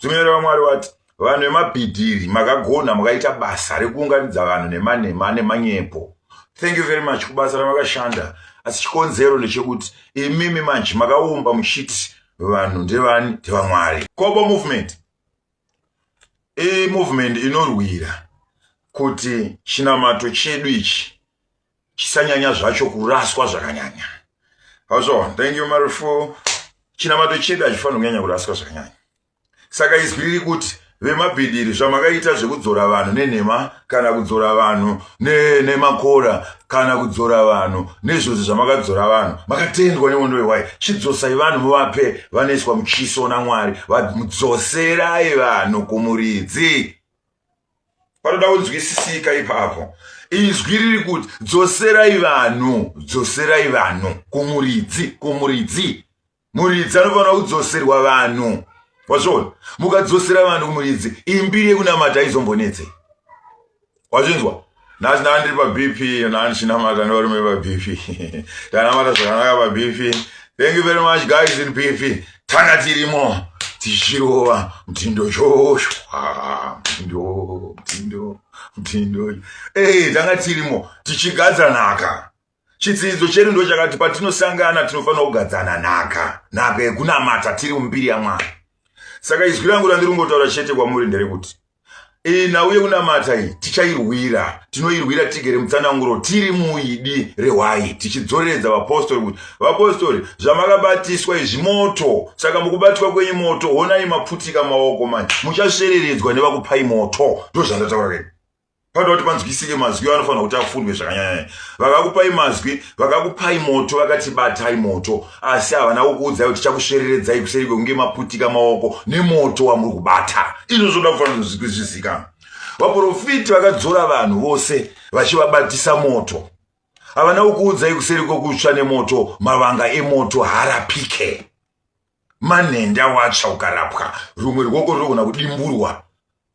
Mutumira waMwari wati vanhu vemabhidhiri makagona mukaita basa rekuunganidza vanhu nemanyepo. Thank you very much kubasa ramakashanda. Asi chikonzero ndechekuti imimi manje makaumba muchiti vanhu ndevani ndevamwari. Kobo movement movement inorwira kuti chinamato chedu ichi chisanyanya zvacho kuraswa zvakanyanya. Also, thank you Mary for chinamato chedu hachifanira kunyanya kuraswa zvakanyanya. Saka izwi riri kuti vemabhidhiri zvamakaita zvekudzora vanhu nenhema kana kudzora vanhu nemakora kana kudzora vanhu nezvose zvamakadzora vanhu makatendwa nehondo yewai. Chidzosai vanhu muvape vanoiswa muchiso naMwari, vamudzoserai vanhu kumuridzi. Panoda kunzwisisika ipapo. Izwi riri kuti dzoserai vanhu kumuridzi. Muridzi anofanira kudzoserwa vanhu. Wazvona, mukadzosera vanhu kumuridzi, imbiri yekunamata aizombonetse. Wazvinzwa? Nhasi ndiri paBP, ndichinamata nevarume paBP. Tanamata zvakanaka paBP. Thank you very much guys in BP. Tanga tirimo tichirova mtindo joshua mtindo. Tanga tirimo tichigadza nhaka. Chidzidzo chedu ndo chakati patinosangana tinofanira kugadzana nhaka yekunamata tiri mumbiri yaMwari. Saka izwi rangu randiri kungotaura chete kwamuri nderekuti nauye kunamata iyi tichairwira, tinoirwira tigere mutsananguro tiri muidi rewai tichidzoreredza vapostori kuti vapostori zvamakabatiswa izvi moto. Saka mukubatwa kwenyu moto honai maputika maoko manje muchasvereredzwa nevakupai moto. Ndozvandataura keni. Panoda kuti panzwisike mazwi anofanira kuti afundwe zvakanyanya. Vakakupai mazwi, vakakupai moto, vakati batai moto, asi havana kukuudzai kuti tichakusvereredzai kuseri kwekunge maputika maoko nemoto wamuri kubata. Izvo zvoda kufanira kuzwisika. Vaprofiti vakadzora vanhu vose vachivabatisa moto. Havana kukuudzai kuseri kwekutsva nemoto mavanga emoto harapike. Manhenda watsva ukarapwa, rumwe ruoko runogona kudimburwa.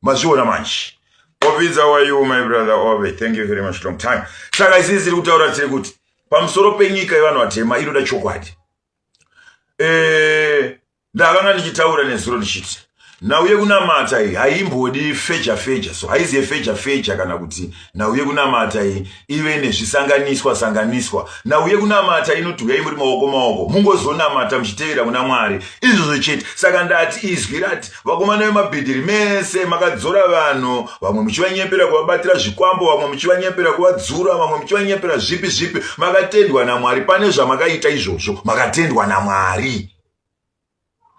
Mazviona manje. Obidza, how are you my brother Obe? Thank you very much, long time. Saka isisi riri kutaura tiri kuti pamusoro penyika yevanhu vatema inoda chokwadi. Ndakanga ndichitaura nezuro ndichiti nauye kunamata iyi haimbodi feja so haiziye feja kana kuti nauye kunamata iyi ive nezvisanganiswa. Nauye kunamata inoti uyai muri maoko mungozonamata muchitevera kuna Mwari. Izvozvo chete. Saka ndati izwi rati vakomana vemabhidhiri mese makadzora vanhu, vamwe muchivanyepera kuvabatira zvikwambo, vamwe muchivanyepera kuvadzura, vamwe muchivanyepera zvipi makatendwa naMwari. Pane zvamakaita izvozvo makatendwa naMwari.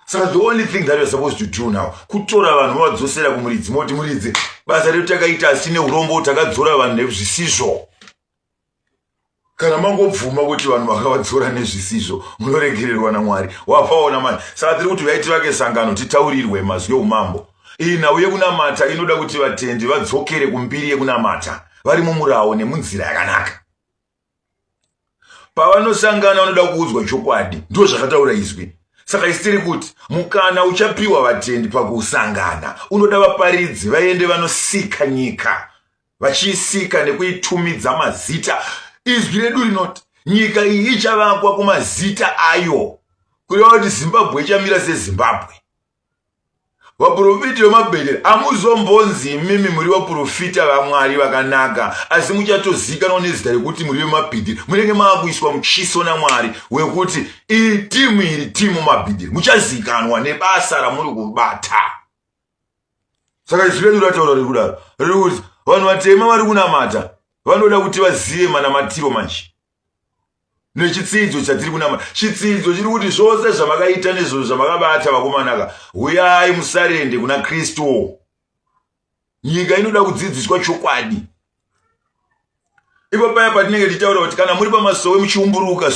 So the only thing that you're supposed to do now, kutora vanhu vadzosera kumuridzi, moti muridzi basa redu takaita asine urombo takadzora vanhu nezvisizvo. Kana mangobvuma kuti vanhu vakavadzora nezvisizvo munoregererwa naMwari. Wapaona manje. Saka tiri kuti vaiti vake sangano titaurirwe mazwi eumambo. Iyi nauye kunamata inoda kuti vatendi vadzokere kumbiri yekunamata vari mumurawo nemunzira yakanaka. Pavanosangana vanoda kuudzwa chokwadi. Ndizvo zvakataura izwi. Saka isitiri kuti mukana uchapiwa vatendi pakusangana unoda vaparidzi vaende vanosika nyika, vachisika nekuitumidza mazita. Izwi redu rinoti nyika iyi ichavakwa kumazita ayo, kureva kuti Zimbabwe ichamira seZimbabwe. Vaprofiti vemabhedheri hamuzombonzi imimi muri vaprofita vaMwari vakanaka, asi muchatozikanwa nezita rekuti muri vemabhedheri. Munenge maakuiswa muchiso naMwari wekuti iyi timu mabhedheri, muchazikanwa nebasa ramuri kubata. Saka izwi redu rataura riri kudaro riri kuti vanhu vatema vari kunamata vanoda kuti vazive manamatiro manje nechitsidzo chatiri kunamata. Chitsidzo chiri kuti zvose zvamakaita nezvozvo zvamakabata vakomanaka, uyai musarende kuna Kristu. Nyika inoda kudzidziswa chokwadi. Ipo paya patinenge tichitaura kuti kana muri pamasowe muchiumburuka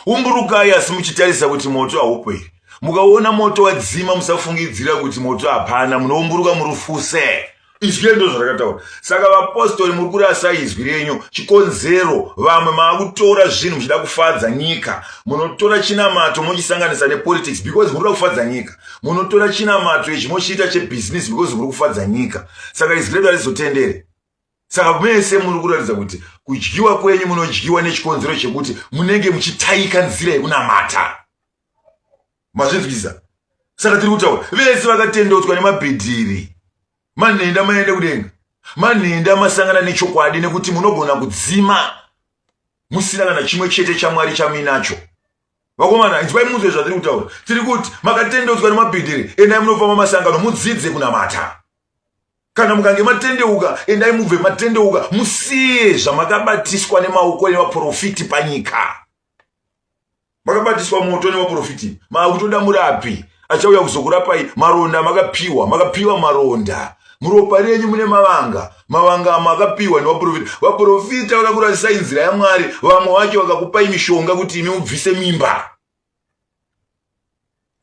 umburukai asi muchitarisa kuti moto hauperi. Mukaona moto wadzima musafungidzira kuti moto hapana, munoumburuka murufuse. Izwi ndo zvarakataura. Saka vapostori muri kurasa izwi renyu chikonzero. Vamwe maakutora zvinhu muchida kufadza nyika. Munotora chinamato mochisanganisa nepolitics because muri kufadza nyika. Munotora chinamato ichi mochiita chebusiness because muri kufadza nyika. Saka izwi redu harizotendere. Saka mese muri kuratidza kuti kudyiwa kwenyu munodyiwa nechikonzero chekuti munenge muchitaika nzira yekunamata. Mazvinzwisisa? Saka tiri kutaura vese vakatendeutswa nemabhidhiri. Manhenda maende kudenga. Manhenda masangana nechokwadi nekuti munogona kudzima musina kana chimwe chete chaMwari chaminacho. Vakomana, inzwai munzwe zvatiri kutaura. Tiri kuti makatendeutswa nemabhidhiri, endai munofamba masangano mudzidze kunamata. Kana mukange matendeuka, endai mubve matendeuka, musiye zvamakabatiswa nemaoko nemaprofiti panyika. Makabatiswa moto nemaprofiti, maakutoda murapi achauya kuzokurapai. Maronda makapiwa maronda. Muropa renyu mune mavanga makapiwa nevaprofita. Vaprofita vakakurasisai nzira yaMwari, vamwe vacho vakakupai mishonga kuti imi mubvise mimba.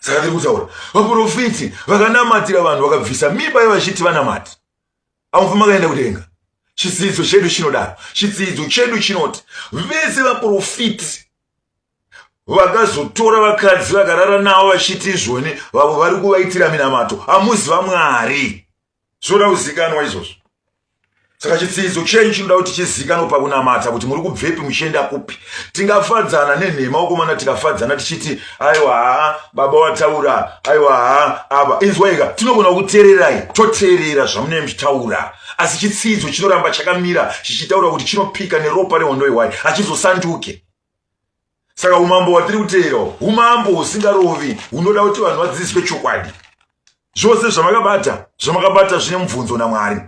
Saka tiri kutaura vaprofiti vakanamatira vanhu vakabvisa mimba yevachiti vanamati. Amufuma kaenda kudenga. Chidzidzo chedu chinodaro. Chidzidzo chedu chinoti vese vaprofiti vakazotora vakadzi vakarara navo vachiti izvoni vavo vari kuvaitira minamato, hamuzi vaMwari. Zvoda kuzikanwa izvozvo. Saka chidzidzo chenyu chinoda kuti chizikanwe pakunamata kuti muri kubvepi muchienda kupi. Tingafadzana nenhema ukomana, tikafadzana tichiti aiwa baba wataura, aiwa aba. Inzwaika, tinogona kuteererai, toteerera zvamunenge muchitaura. Asi chidzidzo chinoramba chakamira chichitaura kuti chinopika neropa rehondo iwai hachizosanduke. Saka umambo watiri kuteera, umambo husingarovi, hunoda kuti vanhu vadzidziswe chokwadi. Zvose zvamakabata zvine mubvunzo naMwari.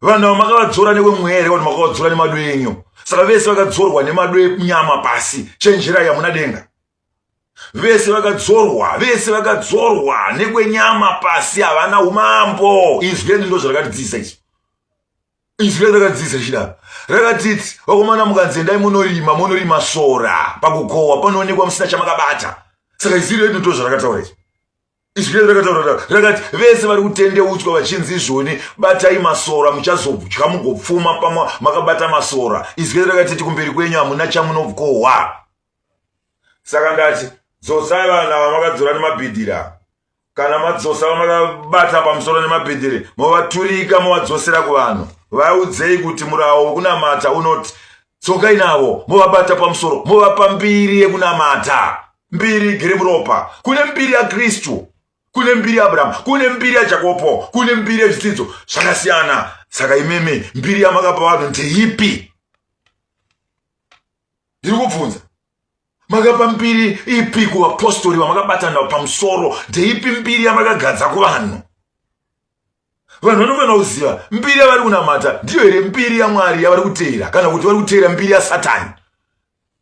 Vanhu vamakavadzora newemwere kana makavadzora nemado enyu. Saka vese vakadzorwa nemado enyama pasi, chenjerai hamuna denga. Vese vakadzorwa nekwenyama pasi, havana umambo. Izwi redu ndizvo rakatidzidzisa izvo. Izwi redu rakatidzidzisa chidaro. Rakatiti vakomana mukanzi endai munorima sora, pakukohwa panoonekwa musina chamakabata. Saka izwi redu ndizvo zvarakataura izvo. Izwi redu rakataura rakati vese vari kutendeutswa vachinzi izvoni batai masora muchazodya mugopfuma pamwe makabata masora. Izwi redu rakatiti kumberi kwenyu hamuna chamunokohwa. Saka ndati dzosai vanhu ava makadzora nemabhidhira. Kana madzosa vamakabata pamusoro nemabhidhiri, movaturika movadzosera kuvanhu. Vaudzei kuti murawo wekunamata unoti tsokai navo, movabata pamusoro, movapa mbiri yekunamata. Mbiri igere muropa. Kune mbiri yaKristu, kune mbiri yaAbhurahamu, kune mbiri yaJakobo, kune mbiri yezvidzidzo zvakasiyana. Saka imeme mbiri yamakapa vanhu ndeipi? Ndiri kubvunza. Makapa mbiri ipi kuvapostori vamakabata navo pamusoro? Ndeipi mbiri yamakagadza kuvanhu? Vanhu vanofanira kuziva mbiri yavari kunamata ndiyo here mbiri yaMwari yavari kuteera, kana kuti vari kuteera mbiri yaSatani.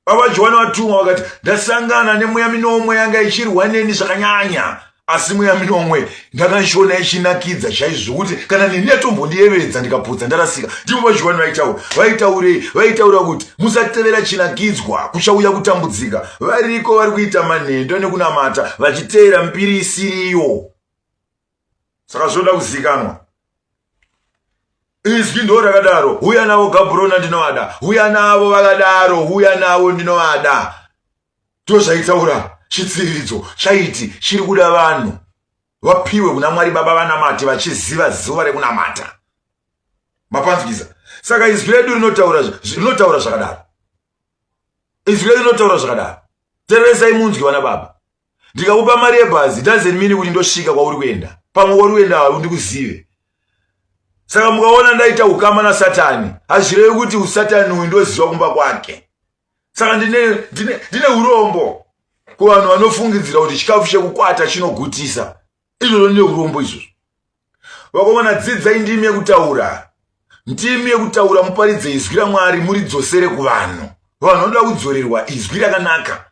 Baba Johani vatumwa vakati ndasangana nemweya minomwe yanga ichirwa neni zvakanyanya, asi mweya minomwe ndakashona ichinakidza chaizvo kuti kana neni yatombondiyevedza ndikaputsa ndarasika. Ndipo Baba Johani vaitaura kuti musatevera chinakidzwa kuchauya kutambudzika. Variko vari kuita manhendo nekunamata vachiteera mbiri isiriyo. Saka zvoda kuzikanwa. Izwi ndo rakadaro, huya navo Gabhurona ndinovada, huya navo vakadaro, huya navo ndinovada. Tozvaitaura chitsividzo chaiti chiri kuda vanhu vapiwe kuna Mwari Baba vanamate vachiziva zuva rekunamata. Mapanzwiza. Saka izwi redu rinotaura zvakadaro. Izwi redu rinotaura zvakadaro. Tereresai munzwi vana baba. Ndikakupa mari yebhazi doesn't mean kuti ndosvika kwauri kuenda. Pamwe uri kuenda ndikuzive. Saka mukaona ndaita ukama naSatani, hazvirevi kuti uSatani uyu ndoziva kumba kwake. Saka ndine urombo kuvanhu vanofungidzira kuti chikafu chekukwata chinogutisa. Izvozvo ndine urombo izvozvo. Vakomana, dzidzai ndimi yekutaura. Ndimi yekutaura, muparidze izwi raMwari, muridzosere kuvanhu. Vanhu vanoda kudzorerwa izwi rakanaka.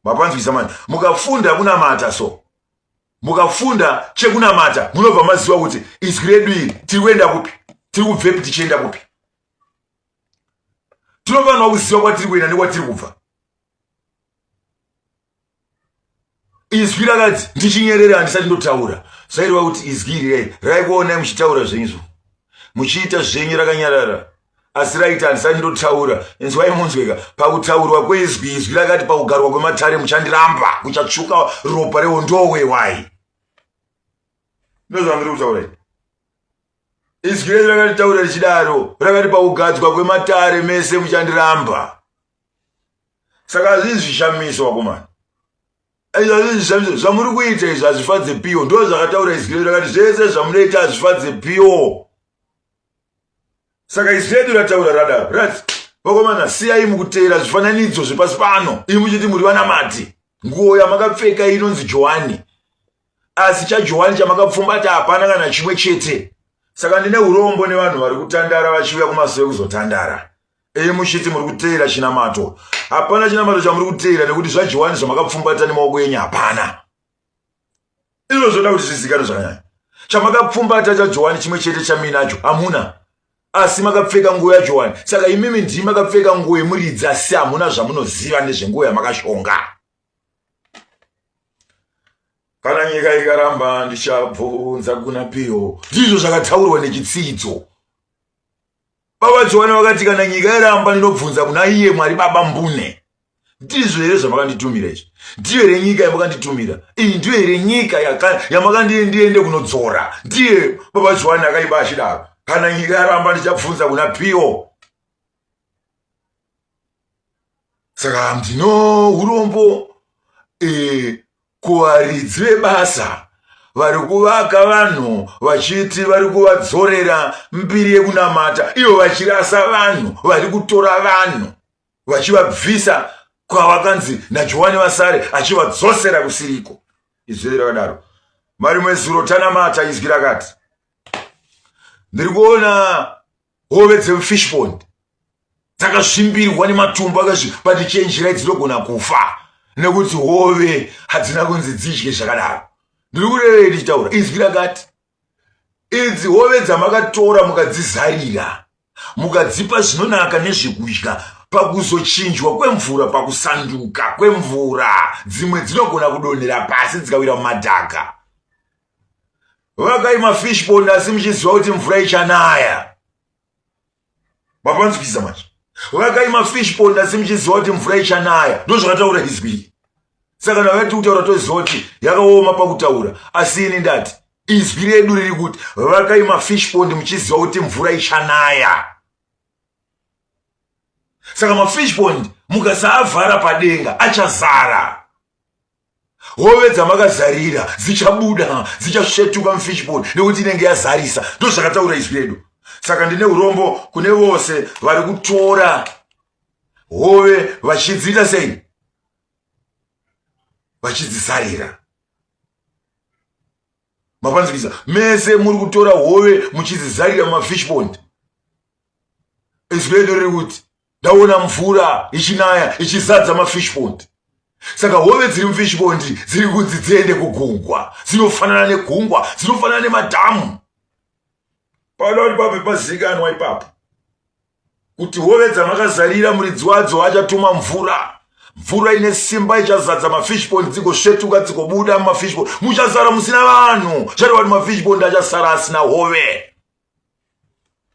Mapanzwisa mani, mukafunda kunamata so. Mukafunda chekunamata, munobva maziva kuti izwi redu iri tiri kuenda kupi, tiri kubvepi tichienda kupi. Tinofanira kuziva kwatiri kuenda nekwatiri kubva. Izwi rakati ndichinyerera handisati ndotaura. Zvaireva kuti izwi iri raikuonai muchitaura zvenyu, muchiita zvenyu rakanyarara, asi raita handisati ndotaura. Inzwai munzweka, pakutaurwa kweizwi, izwi rakati pakugarwa kwematare muchandiramba, kuchatsvuka ropa rehondowe wai. Ndozvandiri kutaura. Izwi redu rakataura richidaro, rakati pakugadzwa kwematare mese muchandiramba. Saka hazvisi zvishamiso vakomana. Zvamuri kuita izvi hazvifadze piyo. Ndo zvakataura izwi redu rakati zvese zvamunoita hazvifadze piyo. Saka izwi redu rataura radaro rati vakomana siyai mukuteera zvifananidzo zvepasi pano. Imi muchiti muri vanamati. Nguo yamakapfeka inonzi Johani. Asi chaJohani chamakapfumbata hapana kana chimwe chete. Saka ndine urombo nevanhu vari kutandara vachiuya kumazuva ekuzotandara. Muchiti muri kuteera chinamato. Hapana chinamato chamuri kuteera nekuti zvaJohani zvamakapfumbata nemaoko enyu hapana. Izvo zvoda kuti zvizikanwe zvakanyanya. Chamakapfumbata chaJohani chimwe chete chaminacho hamuna. Asi makapfeka nguo yaJohani. Saka imimi ndimi makapfeka nguo yemuridzi asi hamuna zvamunoziva nezvenguo yamakashonga. Kana nyika ikaramba ndichabvunza kuna piyo. Ndizvo zvakataurwa nechitsidzo. Baba Johani vakati kana nyika iramba ndinobvunza kuna iye Mwari Baba mbune. Ndizvo here zvamakanditumira izvi. Ndiyo here nyika yamakanditumira. Iyi ndiyo here nyika yamakandiende kunodzora. Ndiye Baba Johani akaiba achidaro. Kana nyika iramba ndichabvunza kuna piyo. Saka ndino urombo kuvaridzi vebasa vari kuvaka vanhu vachiti vari kuvadzorera mbiri yekunamata, ivo vachirasa vanhu, vari kutora vanhu vachivabvisa kwavakanzi naJohani Vasare achivadzosera kusiriko. Izvi rakadaro mari mwezuro tanamata izwi rakati ndiri kuona hove dzemufishpond dzakasvimbirwa nematumbu akazvipatichenjera dzinogona kufa nekuti hove hadzina kunzi dzidye zvakadaro. Ndiri kurevei ndichitaura izwi rakati idzi hove dzamakatora mukadzizarira mukadzipa zvinonaka nezvekudya pakuzochinjwa kwemvura, pakusanduka kwemvura dzimwe dzinogona kudonhera pasi dzikawira mumadhaka. Vakaima fishpond asi muchiziva kuti mvura ichanaya. Mapanzwisa manje. Vakaima fishpond asi muchiziva kuti mvura ichanaya. Ndo zvakataura izwi. Saka navati kutaura toziva kuti yakaoma pakutaura. Asi ini ndati izwi redu riri kuti vakaima fishpond muchiziva kuti mvura ichanaya. Saka mafishpond mukasaavhara padenga achazara. Hove dzamakazarira dzichabuda dzichasvetuka mufishpond nekuti inenge yazarisa. Ndo zvakataura izwi redu. Saka ndine urombo kune vose vari kutora hove vachidziita sei? Vachidzisarira. Mapanzikisa mese muri kutora hove muchidzizarira mumafishpond. Izwi redu riri kuti ndaona mvura ichinaya ichizadza mafishpond. Saka hove dziri mufishpond dziri kunzi dziende kugungwa, dzinofanana negungwa, dzinofanana nemadhamu. Padoti pape pazikanwa ipapo kuti hove dzamakazarira muridzi wadzo achatuma mvura ine simba ichazadza mafishpond dzigosvetuka dzigobuda mumafishpond. Muchazara musina vanhu, zvareva kuti mafishpond achasara asina hove.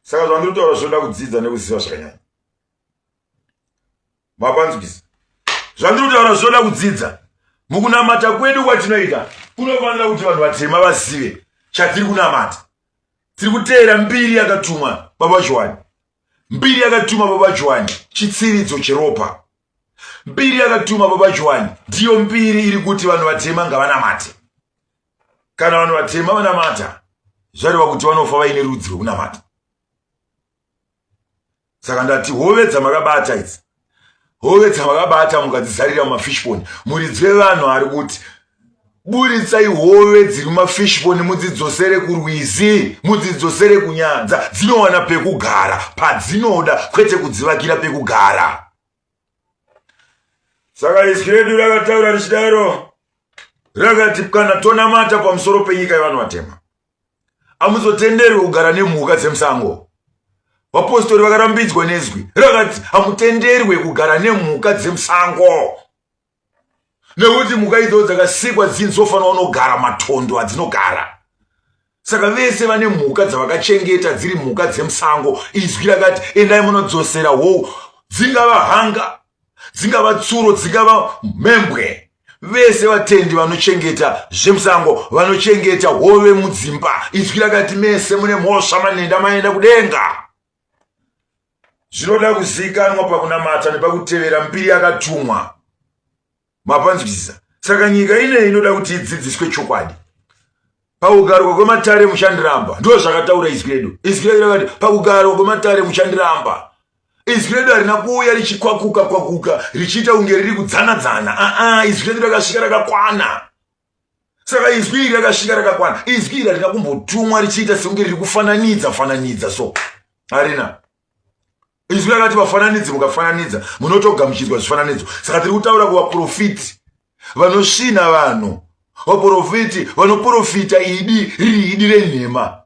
Saka zvandiri kutaura zvoda kudzidza nekuziva zvakanyanya. Mapanzwisa zvandiri kutaura zvoda kudzidza. Mukunamata kwedu kwatinoita kunofanira kuti vanhu vatema vazive chatiri kunamata. Tiri kuteera mbiri yakatumwa Baba Johani. Mbiri yakatuma Baba Johani chitsiridzo cheropa. Mbiri yakatuma Baba Johani ndiyo mbiri iri kuti vanhu vatema ngavanamate. Kana vanhu vatema vanamata, zvareva kuti vanofa vaine rudzi rwokunamata. Saka ndati hove dzamakabata idzi, hove dzamakabata mukadzizarira mumafishpond, muridzi wevanhu ari kuti buritsai hove dziri mumafishpond mudzidzosere kurwizi, mudzidzosere kunyanza, dzinowana pekugara padzinoda, kwete kudzivakira pekugara. Saka izwi redu rakataura richidaro rakati kana tonamata pamusoro penyika yevanhu vatema, hamuzotenderwi kugara nemhuka dzemusango. Vapostori vakarambidzwa nezwi rakati hamutenderwi kugara nemhuka dzemusango, nekuti mhuka idzodzo dzakasikwa dzinofanira kunogara matondo adzinogara. Saka vese vane mhuka dzavakachengeta dziri mhuka dzemusango. Izwi rakati endai munodzosera hou, dzingava hanga, dzingava tsuro, dzingava mhembwe, vese vatendi vanochengeta zvemusango, vanochengeta hove mudzimba. Izwi rakati mese mune mhosva manenda maenda kudenga. Zvinoda kuzikanwa pakunamata nepakutevera mbiri yakatumwa. Mapanzwisisa. Saka nyika ine inoda kuti idzidziswe chokwadi. Pakugarwa kwematare mushandiramba ndo zvakataura izwi redu. Izwi redu rakati pakugarwa kwematare mushandiramba. Izwi redu harina kuuya richikwakuka richiita unge riri kudzana. Izwi redu rakasvika rakakwana. Saka izwi iri rakasvika rakakwana. Izwi iri harina kumbotumwa richiita seunge riri kufananidza so. Harina. Izwi rakati vafananidzi mukafananidza munotogamuchidzwa zvifananidzo. Saka tiri kutaura kuvaprofiti vanosvina vanhu. Vaprofiti vanoprofita idi renhema.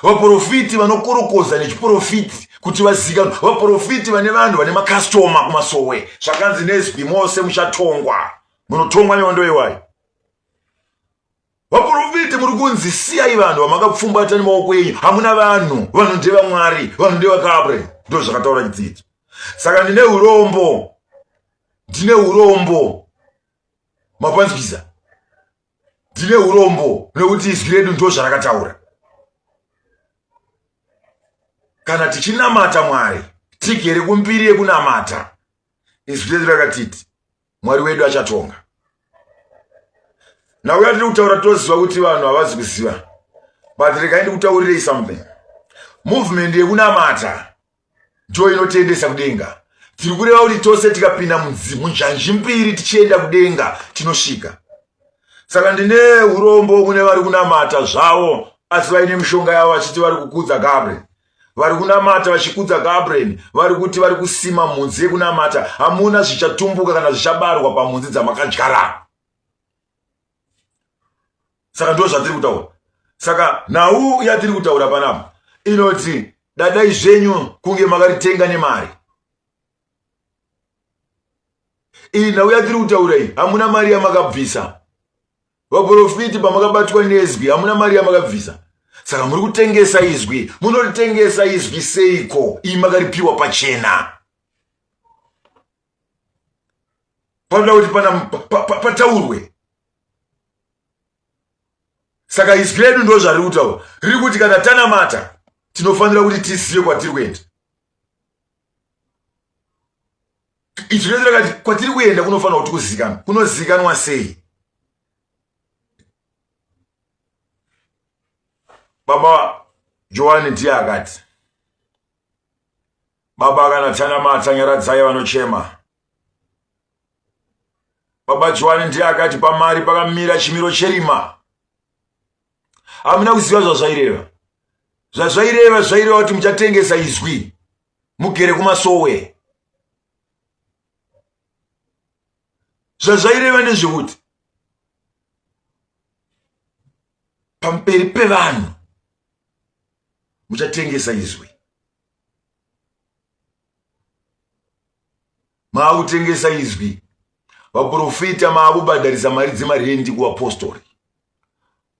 Vaprofiti vanokorokoza nechiprofiti kuti vazikanwe. Vaprofiti vane vanhu vane makastoma kumasowe. Zvakanzi nezwi mose muchatongwa. Munotongwa nehondo yewayo. Vaprofiti muri kunzi siyai vanhu vamakapfumbata nemaoko enyu. Hamuna vanhu ndeva Mwari, vanhu ndeva Gabriel. Ndo zvakataura chidzidzo. Saka ndine urombo. Mapanzwiza. Ndine urombo nekuti izwi redu ndo zvarakataura. Kana tichinamata Mwari, tigere kumbiri yekunamata. Izwi redu rakatiti Mwari wedu achatonga. Nauya tiri kutaura toziva kuti vanhu havazi kuziva. But rekaindi kutaurirei something. Movement yekunamata ndio inotendesa kudenga. Tiri kureva kuti tose tikapinda munjanji mbiri tichienda kudenga tinosvika. Saka ndine urombo kune vari kunamata zvavo asi vaine mishonga yavo vachiti vari kukudza Gabriel. Vari kunamata vachikudza Gabriel, vari kuti vari kusima mhunzi yekunamata. Hamuna zvichatumbuka kana zvichabarwa pamhunzi dzamakadyara. Saka ndo zvatiri kutaura. Saka nhau yatiri kutaura panapa inoti dadai zvenyu kunge makaritenga nemari. Iyi nhau yatiri kutaura iyi hamuna mari yamakabvisa. Vaprofiti pamakabatwa nezwi hamuna mari yamakabvisa. Saka muri kutengesa izwi. Munoritengesa izwi seiko iyi makaripiwa pachena? Panoda kuti pataurwe. Saka izwi redu ndo zvariri kutaura. Riri kuti kana tanamata tinofanira kuti tizive kwatiri kuenda. Izwi redu rakati kwatiri kuenda kunofanira kuti kuzikanwa. Kunozikanwa sei? Baba Johani ndiye akati, Baba kana tanamata nyaradzai vanochema. Baba Johani ndiye akati pamari pakamira chimiro cherima. Hamuna kuziva zvazvaireva. Zvaireva kuti muchatengesa izwi mugere kumasowe. Zvazvaireva ndezvekuti pamberi pevanhu muchatengesa izwi. Maakutengesa izwi. Vaprofita maakubhadharisa mari dzemarendi kuvapostori.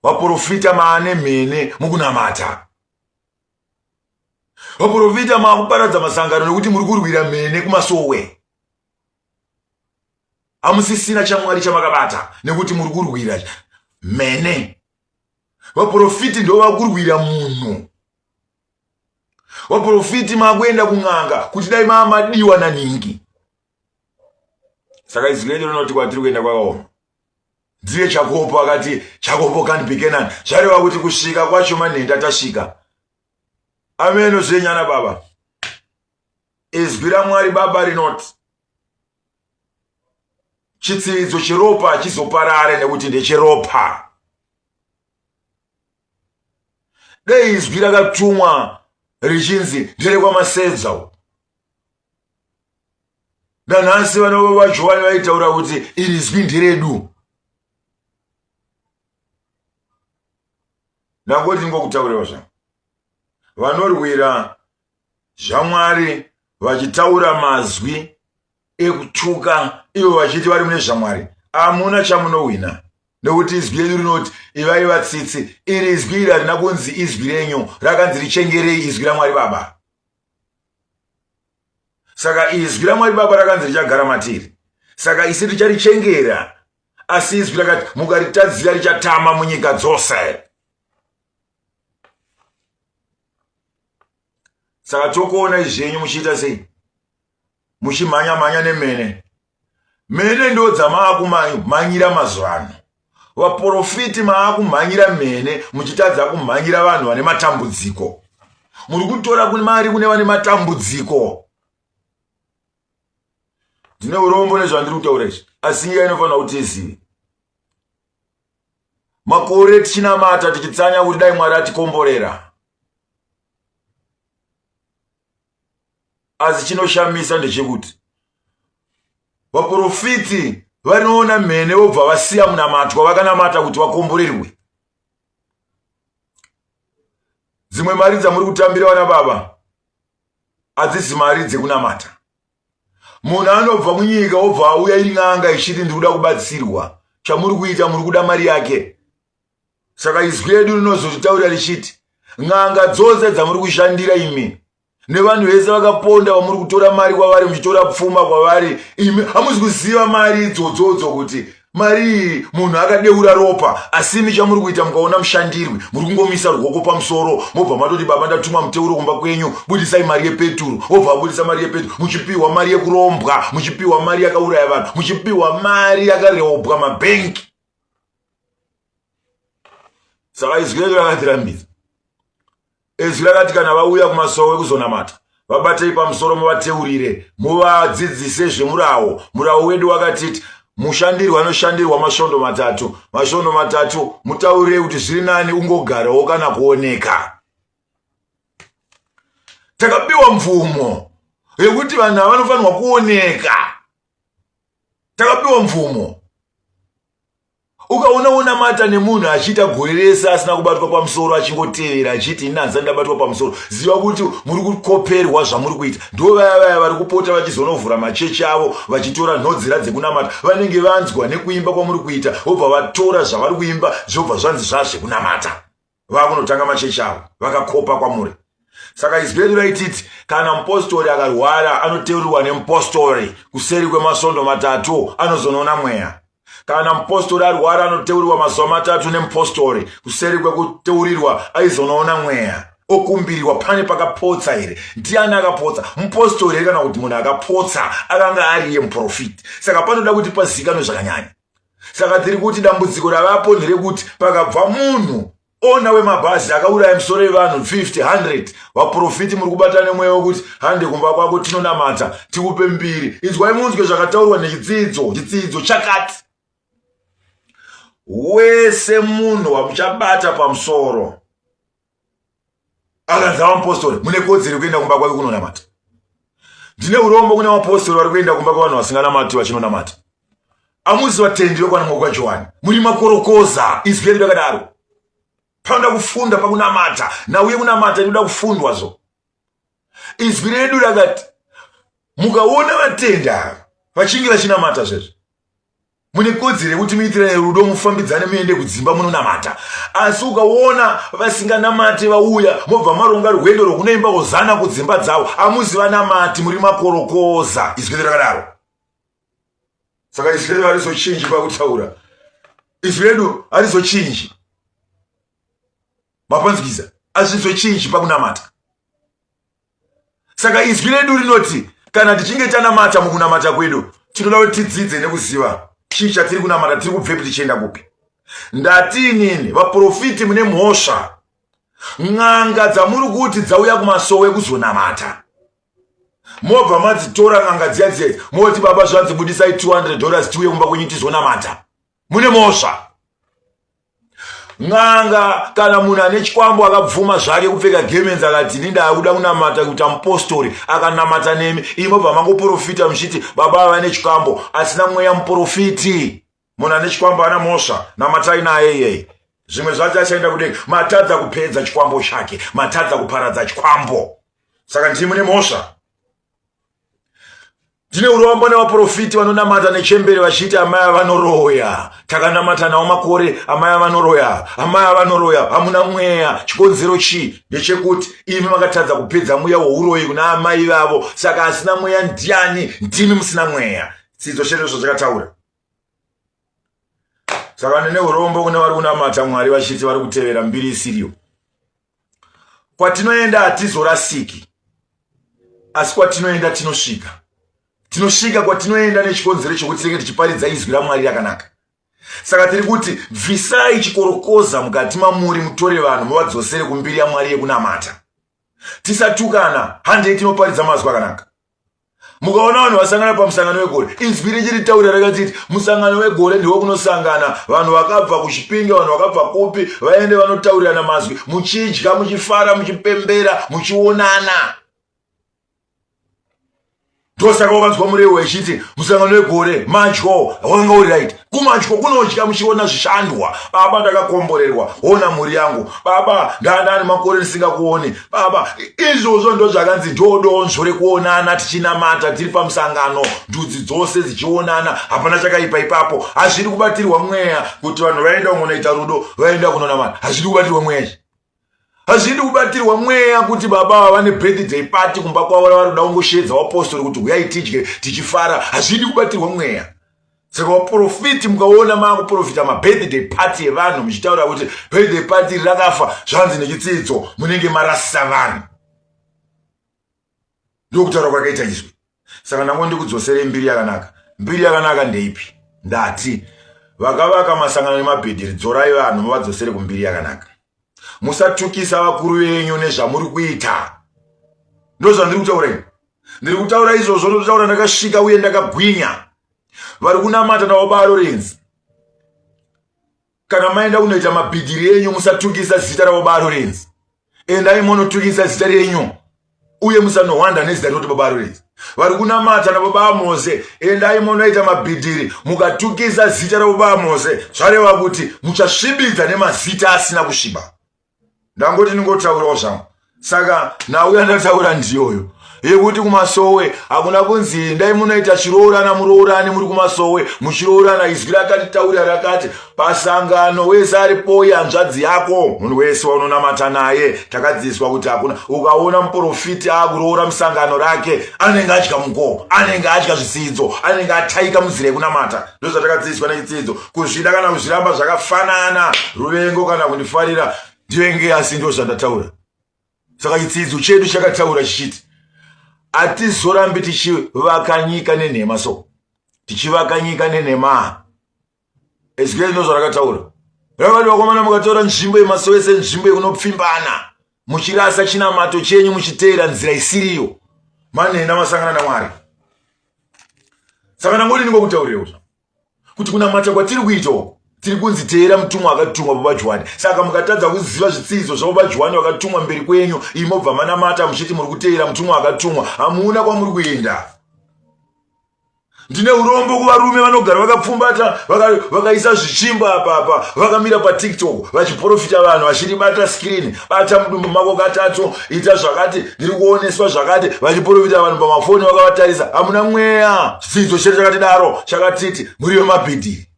Vaprofita maane mhene mukunamata. Vaprofita maakuparadza masangano nekuti muri kurwira mhene kumasowe. Hamusisina chaMwari chamakabata nekuti muri kurwira mhene. Vaprofiti ndo vakurwira munhu. Vaprofiti maakuenda kun'anga kuti dai maamadiwa naningi. Saka izwi redu rinoti kwatiri kuenda kwakaoma. Ndiye Jakobo akati Jakobo kandipike nani. Zvareva kuti kusvika kwacho manhenda tasvika. Ameno zvenyana baba. Izwi raMwari baba rinoti chitsidzo cheropa chizoparare nekuti ndecheropa. Dei izwi rakatumwa richinzi nderekwamasedza. Nanhasi vanova vaJohani vaitaura kuti iri izwi nderedu. Nangoti ngokutaurira zvangu. Vanorwira zvaMwari vachitaura mazwi ekutuka ivo vachiti vari mune zvaMwari. Hamuna chamunowina. Nekuti izwi redu rinoti ivai vatsitsi. Iri izwi iri harina kunzi izwi renyu. Rakanzi richengerei izwi raMwari Baba. Saka izwi raMwari Baba rakanzi richagara matiri. Saka isi ticharichengera. Asi izwi rakati mukaritadzira richatama munyika dzose. Saka tokuona izvenyu muchiita sei? Muchimhanya-mhanya nemhene. mene ndo dzamaakumanyira mazwano. Vaprofiti maakumanyira mene muchitadza kumanyira vanhu vane matambudziko. Muri kutora kune mari kune vane matambudziko. Ndine urombo nezvandiri kutaura izvi. Asi nyika inofanira kuti izive. Makore tichinamata tichitsanya kuti dai Mwari atikomborera. Asi chinoshamisa ndechekuti vaprofiti vanoona mene vobva vasiya munamatwa vakanamata kuti vakomborerwe. Dzimwe mari dzamuri kutambira vana baba hadzisi mari dzekunamata. Munhu anobva munyika obva auya iri n'anga ichiti ndiri kuda kubatsirwa. Chamuri kuita muri kuda mari yake. Saka izwi redu rinozotitaurira richiti n'anga dzose dzamuri kushandira imi nevanhu vese vakaponda vamuri kutora mari kwavari muchitora pfuma kwavari, imi hamuzi kuziva mari idzodzo kuti mari iyi munhu akadeura ropa. Asi imi chamuri kuita mukaona mushandirwi muri kungomisa ruoko pamusoro mobva matoti baba ndatuma muteuro kumba kwenyu budisai mari yepeturu. Obva budisa mari yepeturu muchipiwa mari yekurombwa, muchipiwa mari yakauraya vanhu, muchipiwa mari yakareobwa mabhenki. Saka izwi redu rakatirambidza. Izwi rakati kana vauya kumasowe kuzonamata vabatei pamusoro muvateurire muvadzidzise zvemurawo. Murawo wedu wakatiti mushandirwa anoshandirwa masvondo matatu. Masvondo matatu mutaurire kuti zviri nani ungogarawo kana kuoneka. Takapiwa mvumo yekuti vanhu ava vanofanirwa kuoneka. Takapiwa mvumo. Ukaona unamata nemunhu achiita gore rese asina kubatwa pamusoro achingotevera achiti ina hanzi ndabatwa pamusoro, ziva kuti muri kukoperwa zvamuri kuita. Ndo vaya vari kupota vachizonovhura machechi avo vachitora nhodzera dzekunamata. Vanenge vanzwa nekuimba kwamuri kuita vobva vatora zvavari kuimba zvobva zvanzi zvazvekunamata. Vakunotanga machechi avo vakakopa kwamuri. Saka izwi redu raititi kana mupostori akarwara anoteurirwa nemupostori kuseri kwemasvondo matatu anozonoona mweya. Kana mupostori arwara anoteurirwa mazuva matatu nemupostori kuseri kwekuteurirwa aizonoona mweya. Okumbirirwa pane pakapotsa here. Ndiani akapotsa? Mupostori here kana kuti munhu akapotsa akanga ariye muprofiti. Saka panoda kuti pazikanwe zvakanyanya. Saka tiri kuti dambudziko ravapo nderekuti pakabva munhu ona wemabhazi akauraya misoro yevanhu 50 100 vaprofiti muri kubatana nemweya wekuti hande kumba kwako tinonamata tikupe mbiri. Inzwai munzwe zvakataurwa nechidzidzo chakati. Wese munhu wamuchabata pamusoro akanzi avamupostori mune kodzero kuenda kumba kwake kunonamata. Ndine urombo kune vapostori vari kuenda kumba kwavanhu vasinganamati vachinonamata. Amuzi vatendi vekwanamwe kwaJohani muri makorokoza. Izwi redu rakadaro panoda kufunda pakunamata. Nauye kunamata inoda kufundwazvo. Izwi redu rakati mukaona vatenda vachinge vachinamata zvezvo mune kodzero yekuti muitirane rudo mufambidzane muende kudzimba munonamata. Asi ukaona vasinganamate vauya mobva maronga rwendo rwokunoimba hozana kudzimba dzavo amuzi vanamati muri makorokoza. Izwi redu rakadaro. Saka izwi redu harizochinji pakutaura. Izwi redu harizochinji. Mapanzikiza hazvizochinji pakunamata. Saka izwi redu rinoti kana tichinge tanamata mukunamata kwedu tinoda kuti tidzidze nekuziva chii chatiri kunamata, tiri kubvepi tichienda kupi. Ndati inini vaprofiti mune mhosva. N'anga dzamuri kuti dzauya kumasowe kuzonamata mobva madzitora n'anga dziya moti baba zvanzi budisai $200 tiuye kumba kwenyu tizonamata. Mune mhosva. N'anga kana munhu ane chikwambo akabvuma zvake kupfeka gemenzi akati ndinda akuda kunamata kuita mupostori akanamata nemi, imobva mangoprofita muchiti baba ava nechikwambo asina mweya muprofiti. Munhu ane chikwambo ana mhosva namatai naye iyeye. Zvimwe zvacho achaenda kudenga matadza kupedza chikwambo chake, matadza kuparadza chikwambo. Saka ndiri mune mhosva. Ndine urombo nevaprofiti vanonamata nechembere vachiti amai vanoroya. Takanamata nawo makore amai vanoroya. Hamuna mweya. Chikonzero chii? Ndechekuti imi makatadza kupedza mweya wouroyi kuna amai vavo. Saka asina mweya ndiani? Ndimi musina mweya. Dzidzo chedu zvakataura. Saka ndine urombo kune vari kunamata Mwari vachiti vari kutevera mbiri isiriyo. Kwatinoenda hatizorasiki, asi kwatinoenda tinosvika. tinosvika kwatinoenda nechikonzero chokuti tinenge tichiparidza izwi raMwari rakanaka. Saka tiri kuti bvisai chikorokoza mukati mamuri, mutore vanhu muvadzosere kumbiri yaMwari yekunamata. Tisatukana, handei tinoparidza mazwi akanaka. Mukaona vanhu vasangana pamusangano wegore, inzwi richiritaura rakatiti musangano wegore ndiwo kunosangana vanhu vakabva kuchipinge, vanhu vakabva kupi, vaende vanotaurirana mazwi, muchidya, muchifara, muchipembera, muchionana. Ndosaka wakanzwa mureu wechiti musangano wegore madyo, wakanga uri right. Kumadyo kunodya muchiona zvishandwa. Baba, ndakakomborerwa, ona mhuri yangu. Baba, ndani makore ndisingakuoni. Baba, izvozvo ndo zvakanzi ndodonzvo rekuonana tichinamata tiri pamusangano, ndudzi dzose dzichionana, hapana chakaipa ipapo. Hazviri kubatirwa mweya kuti vanhu vaenda kunoita rudo, vaenda kunonamata. Hazviri kubatirwa mweya. Hazvidi kubatirwa mweya kuti baba vane birthday party kumba kwavo vari kuda kungoshedza vapostori kuti uyai tidye tichifara. Hazvidi kubatirwa mweya. Saka vaprofiti mukaona maakuprofita mabirthday party evanhu muchitaura kuti birthday party rakafa zvanzi nechitsidzo, munenge marasisa vanhu. Ndokutaura kwakaita izvi. Saka nango ndikudzosere mbiri yakanaka. Mbiri yakanaka ndeipi? Ndati vakavaka masangano nemabhedheri, dzorai vanhu muvadzosere kumbiri yakanaka. Musatukisa vakuru venyu nezvamuri kuita. Ndozvandiri kutaura ini. Ndiri kutaura izvozvo, ndokutaura ndakasvika uye ndakagwinya. Vari kunamata navo Lorenzi. Kana maenda kunoita mabhidhiri enyu, musatukisa zita ravo Lorenzi. Endai munotukisa zita renyu uye musanohwanda nezita roti baba Lorenzi. Vari kunamata nababa Amoze, endai munoita mabhidhiri mukatukisa zita ravo Amoze, zvareva kuti muchasvibidza nemazita asina kusviba. Ndangoti ningotaurawo zvangu. Saka nauya ndataura ndiyoyo yekuti kumasowe hakuna kunzi ndai munoita chiroorana muroorane muri kumasowe, muchiroorana izwi rakatitaurira rakati pasangano wese aripo hanzvadzi yako, munhu wese waunonamata naye takadzidziswa kuti hakuna. Ukaona muprofiti akuroora musangano rake anenge atya muko, anenge atya zvitsidzo, anenge ataika muzira yekunamata. Ndozvatakadzidziswa nechitsidzo. Kuzvida kana kuzviramba zvakafanana, ruvengo kana kundifarira ndivenge, asi ndozvandataura. Saka chitsidzo chedu chakataura chichiti hatizorambi tichivaka nyika nenhema, so tichivaka nyika nenhema. Ezikeli ndozvarakataura. Rakati vakomana mukataura nzvimbo yemasowe senzvimbo yekunopfimbana, muchirasa chinamato chenyu muchiteera nzira isiriyo, manhenda masangana naMwari. Saka nangoti ndingokutaurirewo kuti kunamata kwatiri kuita uko tiri kunzi teera mutumwa akatumwa baba Juwani. Saka mukatadza kuziva zvitsidzo zvababa Juwani wakatumwa mberi kwenyu, imobva manamata muchiti muri kuteera mutumwa akatumwa, hamuna kwamuri kuenda. Ndine urombo kuvarume vanogara vakapfumbata vakaisa zvichimba apa vakamira paTikTok vachiprofita vanhu vachiribata screen, bata mudumbu mako katatu, ita zvakati, ndiri kuoneswa zvakati, vachiprofita vanhu pamafoni vakavatarisa. Hamuna mweya. Chitsidzo chedu chakatidaro, chakatiti muri vemabhidhiri.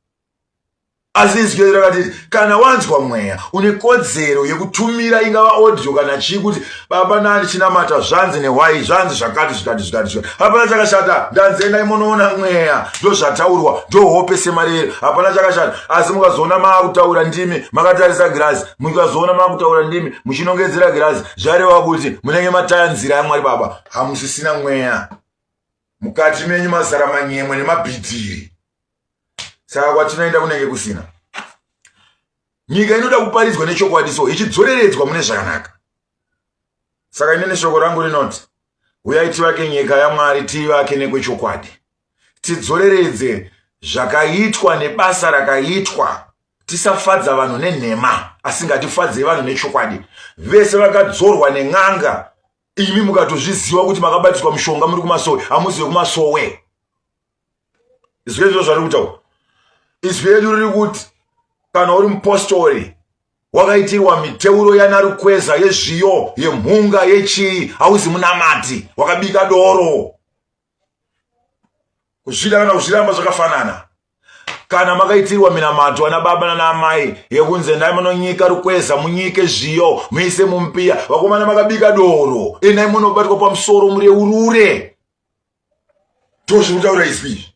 Asi izwi rakatiti kana wanzwa mweya une kodzero yekutumira ingava audio kana chii kuti baba nani chinamata zvanzi newai zvanzi zvakati. Hapana chakashata. Ndanzenda imonoona mweya ndozvataurwa, ndohope semarere, hapana chakashata. Asi mukazoona maakutaura ndimi makatarisa girazi, mukazoona maakutaura ndimi muchinongedzera girazi, zvareva kuti munenge mataya nzira yaMwari Baba, hamusisina mweya. Mukati menyu mazara manyemwe nemabhidhiri. Saka kwatinoenda kunenge kusina. Nyika inoda kuparidzwa nechokwadi, so ichidzoreredzwa mune zvakanaka. Saka ine neshoko rangu rinoti uyai tivake nyika yaMwari, tivake nekwechokwadi. Tidzoreredze zvakaitwa nebasa rakaitwa. Tisafadza vanhu nenhema, asi ngatifadze vanhu nechokwadi. Vese vakadzorwa nen'anga, imi mukatozviziva kuti makabatiswa mushonga muri kumasowe, hamuzive kumasowe. Izvi ndizvo zvari kutaura. Izwi redu riri kuti kana uri mupostori wakaitirwa miteuro yanarukweza, yezviyo, yemhunga, yechii, hauzi munamati, wakabika doro. Kuzvida kana kuzviramba zvakafanana. Kana makaitirwa minamato ana baba nana amai yekunzi endai munonyika rukweza, munyike zviyo, muise mumpiya, vakomana makabika doro, endai munobatwa pamusoro mureurure. Ndozviri kutaura izvi.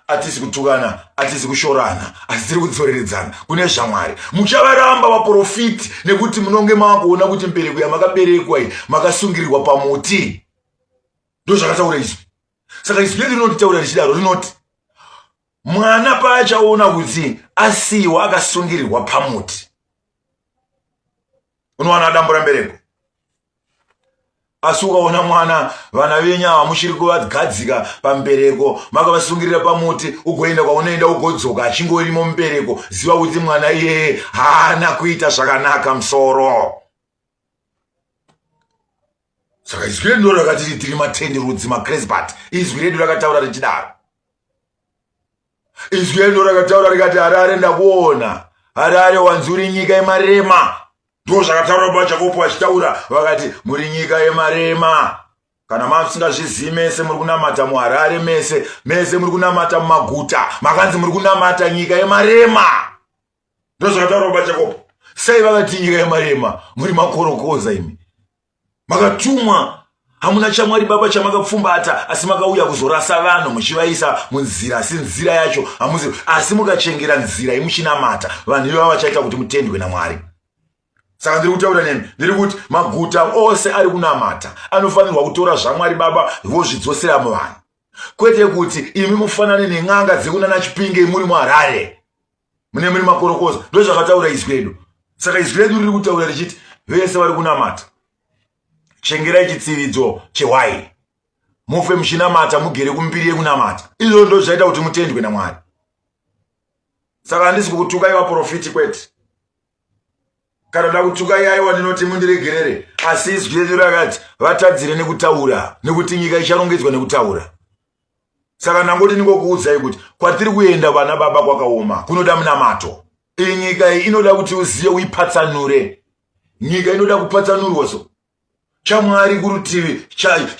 Atisi kutukana, atisi kushorana, asi tiri kudzoreredzana kune zvaMwari. Muchavaramba vaprofiti nekuti munonge makuona kuti mbereko yamakaberekwa iyi makasungirirwa pamuti. Ndozvakataura izvi. Saka izwi redu rinotitaura richidaro rinoti mwana paachaona kuti asiwa akasungirirwa pamuti. Unowana dambura mbereko. Asi ukaona mwana vana venyawa muchiri kuvagadzika pambereko makavasungirira pamuti ugoenda kwaunoenda ugodzoka achingorimo mubereko, ziva kuti mwana iyeye haana kuita zvakanaka musoro. Saka izwi redu rakati tiri matendi rudzi macrazy part. Izwi redu rakataura richidaro. Izwi redu rakataura rikati Harare ndakuona. Harare wanzi uri nyika yemarema. Ndo zvakataura paJakobo achitaura vakati muri nyika yemarema. Kana musingazvizivi mese muri kunamata muHarare mese muri kunamata mumaguta. Makanzi muri kunamata nyika yemarema. Ndo zvakataura paJakobo. Sei vakati nyika yemarema? Muri makorokoza imi. Makatumwa hamuna chamwari baba chamakapfumbata asi makauya kuzorasa vanhu muchivaisa munzira asi nzira yacho hamuzi, asi mukachengera nzira imuchinamata vanhu ivo vachaita kuti mutendwe naMwari. Saka ndiri kutaura nemi ndiri kuti maguta ose ari kunamata anofanirwa kutora zvaMwari baba vozvidzosera muvanhu, kwete kuti imi mufanane nen'anga dzekunana Chipinge muri muHarare mune muri makorokoza. Ndo zvakataura izwi redu. Saka izwi redu riri kutaura richiti vese vari kunamata chengerai chitsividzo chewaini, mufe muchinamata mugere kumbiri yekunamata. Izvo ndo zvaita kuti mutendwe naMwari. Saka handisi kukutukai vaprofiti kwete. Kana ndakutukai aiwa ndinoti mundiregerere, asi izwi redu rakati vatadzire nekutaura nekuti nyika icharongedzwa nekutaura. Saka ndangoti ndingokuudzai kuti kwatiri kuenda vana baba kwakaoma, kunoda munamato. Iyi nyika iyi inoda kuti uziye uipatsanure. Nyika inoda kupatsanurwaso. ChaMwari kurutivi,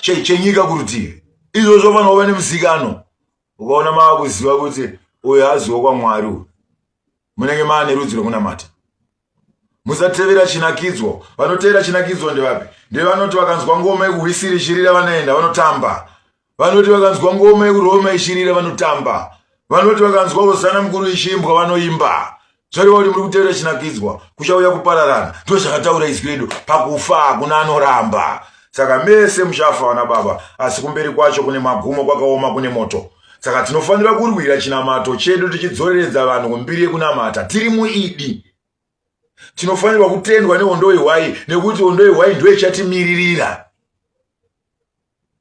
chenyika kurutivi. Izvo zvofana kuva nemuzikano. Ukaona mava kuziva kuti uyu haziwa kwaMwari uyu, munenge maane rudzi rwekunamata. Musatevera chinakidzo. Vanotevera chinakidzo ndevapi? Ndevanoti vakanzwa ngoma yekuhwisira ishirira vanoenda vanotamba. Vanoti vakanzwa ngoma yekuroma ishirira vanotamba. Vanoti vakanzwa hosana mukuru ichiimbwa vanoimba. Zvareva kuti muri kutevera chinakidzwa kuchauya kupararana. Ndo zvakataura izwi redu, pakufa hakuna anoramba. Saka mese muchafa vana baba, asi kumberi kwacho kune magumo kwakaoma kune moto. Saka tinofanira kurwira chinamato chedu tichidzoreredza vanhu kumbiri yekunamata. Tiri muidi. Tinofanirwa kutendwa nehondo yehwai nekuti hondo yehwai ndo ichatimirira.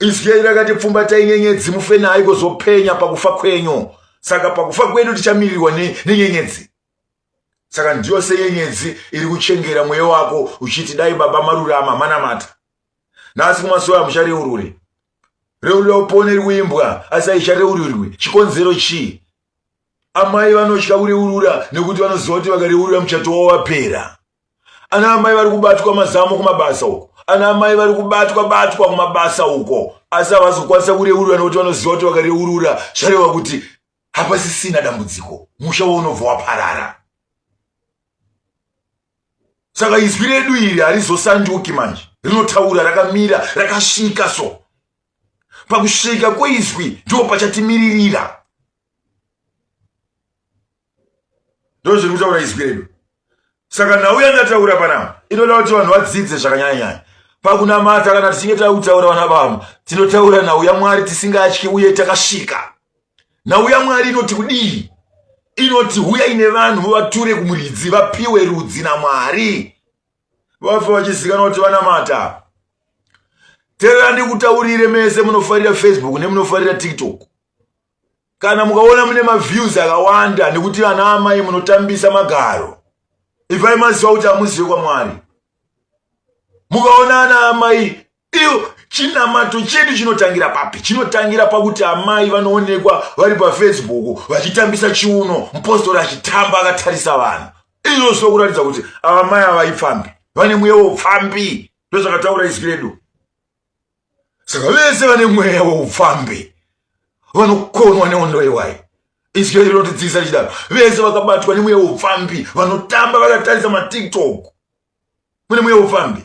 Izwi redu rakatipfumbatai nyenyedzi mufe nayo kuzopenya pakufa kwenyu. Saka pakufa kwedu tichamirirwa nenyenyedzi. Saka ndiyo senyenyedzi iri kuchengera mweya wako uchiti dai baba marurama manamata. Nasi kumasuwa hamuchareururi. Reurira upone riri kuimbwa asi haichareuririrwi. Chikonzero chii? Amai vanotya kureurura nekuti vanoziva kuti vakareurura muchato wavo wapera. Ana amai vari kubatwa mazamo kumabasa uko. Ana amai vari kubatwa kumabasa uko. Asi havazokwanisa kureurura nekuti vanoziva kuti vakareurura zvareva kuti hapasisina dambudziko. Musha unobva waparara. Saka izwi redu iri harizosanduki manje. Rinotaura rakamira rakasvika so. Pakusvika kweizwi ndo pachatimiririra. Ndo zviri kutaura izwi redu. Saka nhau yandataura panapa inoda kuti vanhu vadzidze zvakanyanya. Pakunamata kana tichinge tautaura vana baba, tinotaura nhau yaMwari tisingatyi uye takasvika. Nhau yaMwari inoti kudii? Inoti huyai nevanhu muvature kumuridzi vapiwe rudzi naMwari. Vafa vachizikanwa kuti vanamata. Tevera ndikutaurire mese munofarira Facebook nemunofarira TikTok. Kana mukaona mune maviews akawanda nekuti vana amai munotambisa magaro, ibvai maziva kuti hamuzive kwaMwari. Mukaona ana amai, iyo chinamato chedu chinotangira papi? Chinotangira pakuti amai vanoonekwa vari paFacebook vachitambisa chiuno, mupostori achitamba akatarisa vanhu. Izvo zvokuratidza kuti ava mai havaifambi, vane mweya woupfambi. Ndo zvakataura izwi redu. Saka vese vane mweya woupfambi vanokonwa nehondo yehwai. Izwi redu rinotidzidzisa richidaro. Vese vakabatwa nemweya woupfambi vanotamba vakatarisa maTikTok mune mweya woupfambi.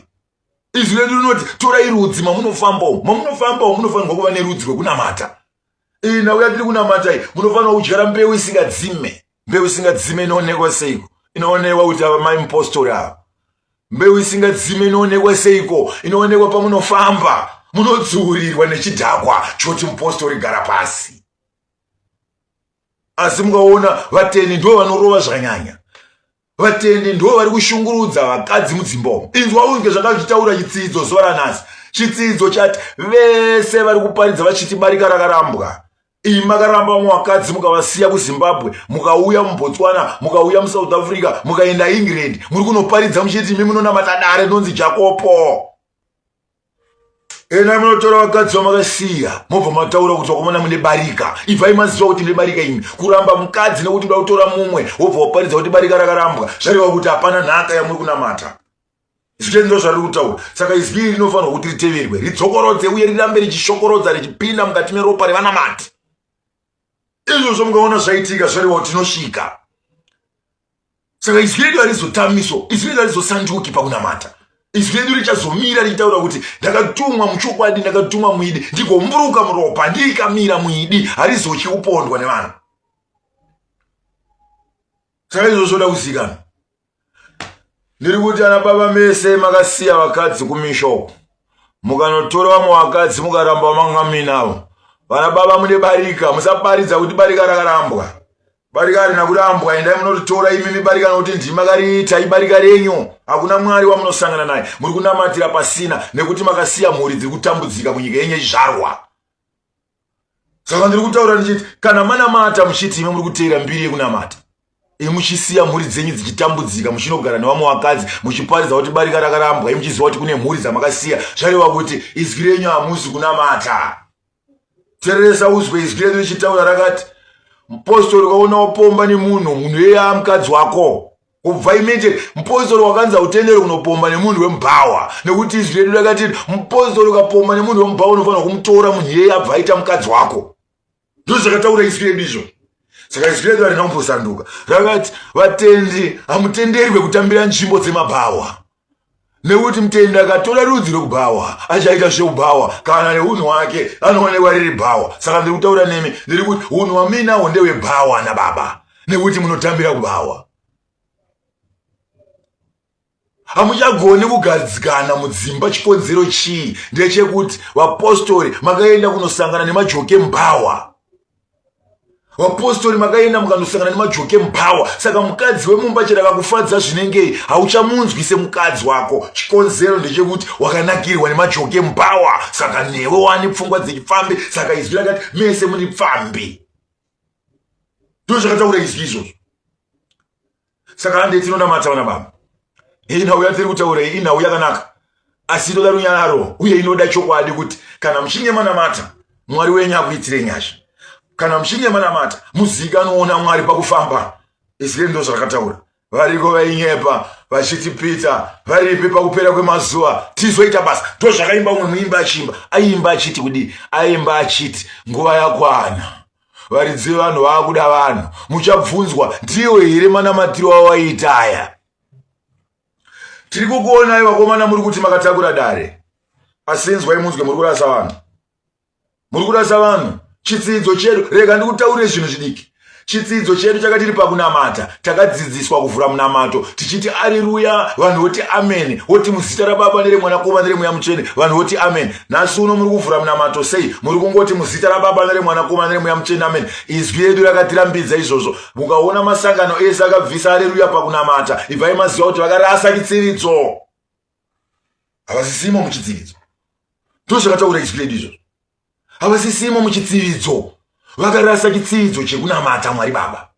Izwi redu rinoti torai rudzi mamunofambawo. Mamunofambawo munofanirwa kuva nerudzi rwekunamata. Nauya tiri kunamata iyi munofanirwa kudyara mbeu isingadzime. Mbeu isingadzime inoonekwa seiko? Inoonekwa kuti ava mai mupostori ava. Mbeu isingadzime inoonekwa seiko? Inoonekwa pamunofamba. munodziurirwa nechidhakwa choti mupostori gara pasi. Asi mukaona vatendi ndo vanorova zvakanyanya. Vatendi ndo vari kushungurudza vakadzi mudzimba umu. Inzwa unge zvakachitaura chitsidzo zuva ranhasi. Chitsidzo chati vese vari kuparidza vachiti barika rakarambwa. Imi makaramba vamwe vakadzi mukavasiya kuZimbabwe, mukauya muBotswana, mukauya muSouth Africa, mukaenda England, muri kunoparidza muchiti imi munonamata dare nonzi Jakopo. Ena munotora vakadzi vamakasiya, mobva mataura kuti wakomana mune barika. Ibvai maziva kuti mune barika imi. Kuramba mukadzi nekuti uda kutora mumwe, wobva waparidza kuti barika rakarambwa. Zvareva kuti hapana nhaka yamuri kunamata. Izvi ndo zvari kutaura. Saka izwi iri rinofanirwa kuti riteverwe, ritsokorodze uye rirambe richishokorodza richipinda mukati meropa revanamati. Izvozvo mukaona zvaitika zvareva kuti tinosvika. Saka izwi redu harizotamiswa, izwi redu harizosanduki pakunamata. Izwi redu richazomira richitaura kuti ndakatumwa muchokwadi, ndakatumwa muidi, ndigomburuka muropa, ndikamira muidi, harizochi kupondwa nevanhu. Saka izvozvo zvoda kuzikanwa. Ndiri kuti ana baba mese makasiya vakadzi kumishoko, mukanotora vamwe vakadzi mukaramba mangaminavo. Vana baba mune barika, musaparidza kuti barika rakarambwa. Barika harina kurambwa, endai munotora imi barika nokuti ndima kariita ibarika renyu. Hakuna Mwari wamunosangana naye. Muri kunamatira pasina nekuti makasiya mhuri dziri kutambudzika munyika yenyu yechizvarwa. Saka ndiri kutaura ndichiti kana manamata muchiti imi muri kuteera mbiri yekunamata. Muchisiya mhuri dzenyu dzichitambudzika, muchinogara nevamwe vakadzi, muchiparidza kuti barika rakarambwa, muchiziva kuti kune mhuri dzamakasiya, zvareva kuti izwi renyu hamusi kunamata. Tereresa uzwe izwi redu richitaura rakati, mupostori ukaona wapomba nemunhu, munhu iyeye mukadzi wako. Kubva imete mupostori wakanza utendere kunopomba nemunhu wemubhawa, nekuti izwi redu rakati mupostori ukapomba nemunhu wemubhawa unofanira kumutora munhu iyeye abva aita mukadzi wako. Ndozvakataura izwi redu izvo. Saka izwi redu harina kumbosanduka. Rakati vatendi hamutenderwe kutambira nzvimbo dzemabhawa. Nekuti mutendi akatora rudzi rwekubhawa achaita zveubhawa, kana neunhu wake anoonekwa riri bhawa. Saka ndiri kutaura nemi ndiri kuti unhu waminawo ndewebhawa nababa, nekuti munotambira kubhawa. Hamuchagoni kugadzikana mudzimba. Chikonzero chii? Ndechekuti vapostori makaenda kunosangana nemajoke mubhawa. Vapostori makaenda mukanosangana nemajoke mubhawa. Saka mukadzi wemumba chero akakufadza zvinengei, hauchamunzwi semukadzi wako. Chikonzero ndechekuti wakanakirwa nemajoke mubhawa. Saka newe wani pfungwa dzechipfambi. Saka izwi rakati mese muri pfambi. Ndozvakataura izwi izvozvo. Saka handei tinonamata vana baba. Inhau yatiri kutaura iyi inhau yakanaka, asi inoda runyararo uye inoda chokwadi kuti kana muchinge manamata, Mwari wenyu akuitire nyasha. Kana muchinge manamata, muzikanoona Mwari pakufamba. Izvi ndo zvakataura. Variko vainyepa vachiti Pita varipi pakupera kwemazuva tizoita basa. Ndozvakaimba umwe muimba achimba. Aimba achiti kudi, aimba achiti nguva yakwana. Varidzi vanhu vakuda vanhu. Muchabvunzwa ndiwe here manamatiro wawaita aya. Tiri kukuonai vakomana muri kuti makatakura dare. Asi inzwai munzwe muri kurasa vanhu. Muri kurasa vanhu. Chitsidzo chedu, rega ndikutaurire zvinhu zvidiki. Chitsidzo chedu chakatiri pakunamata, takadzidziswa kuvhura munamato tichiti aleluya, vanhu voti amen, voti muzita raBaba neremwanakomana neremweya mutsvene, vanhu voti amen. Nhasi uno muri kuvhura munamato sei? Muri kungoti muzita raBaba neremwanakomana neremweya mutsvene amen. Izwi redu rakatirambidza izvozvo. Mukaona masangano ese akabvisa aleluya pakunamata, ibvai maziva kuti vakarasa chitsividzo. Havasisimo muchitsividzo. Ndozvakataura izwi redu izvozvo. Havasisimo muchitsividzo. Vakarasa chitsividzo chekunamata Mwari Baba.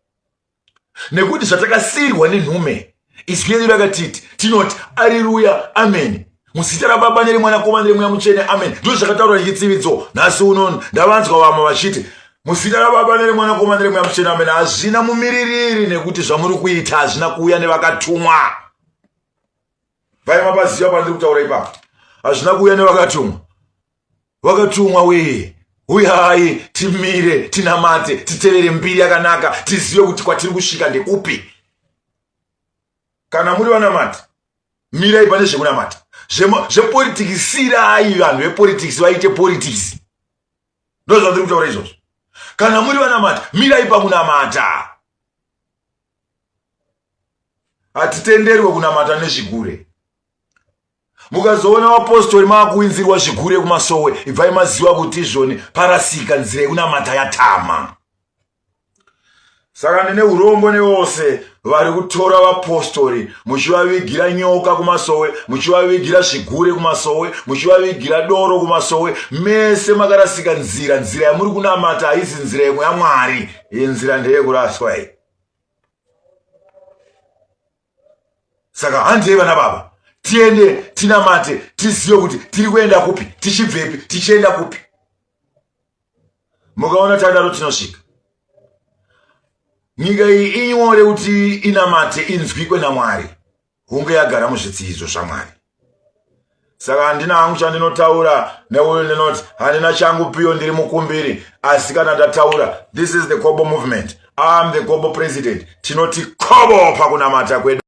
Nekuti zvatakasirwa nenhume, izwi redu rakatiti tinoti aleluya amen, muzita raBaba neremwanakomana neremweya mutsvene amen. Ndizvo zvakataurwa nechitsividzo. Nhasi unono ndavanzwa vamwe vachiti muzita raBaba neremwanakomana neremweya mutsvene amen. Hazvina mumiririri, nekuti zvamuri kuita hazvina kuuya nevakatumwa. Vai mapaziva pandiri kutaura ipapo. Hazvina kuuya nevakatumwa. Vakatumwa weye, uyai timire tinamate, titevere mbiri yakanaka, tizive kuti kwatiri kusvika ndekupi. Kana muri vanamata, mirai pane zvekunamata. Zvepolitikisirai vanhu vepolitics vaite politics. Ndozvo ndiri kutaura izvozvo. Kana muri vanamata, mirai pakunamata. Hatitenderwe kunamata nezvigure. mukazoona vapostori maakuinzirwa zvigure kumasowe, ibvai maziva kuti izvoni parasika nzira yekunamata yatama. Saka ndine urombo nevose vari kutora vapostori muchivavigira nyoka kumasowe, muchivavigira zvigure kumasowe, muchivavigira doro kumasowe, mese makarasika nzira. Nzira yamuri kunamata haisi nzira yemwe yaMwari, iyi nzira ndeyekuraswa iyi. Saka handei vana baba, tiende tinamate, tizive kuti tiri kuenda kupi, tichibvepi, tichienda kupi. Mukaona tadaro tinosvika. Nyika iyi inyore kuti inamate, inzwikwe naMwari, hunge yagara muzvidzidzo zvaMwari. Saka handina hangu chandinotaura neuyo ndinoti handina changu piyo ndiri mukumbiri, asi kana ndataura, this is the Kobo movement, I am the Kobo president. Tinoti Kobo pakunamata kwedu.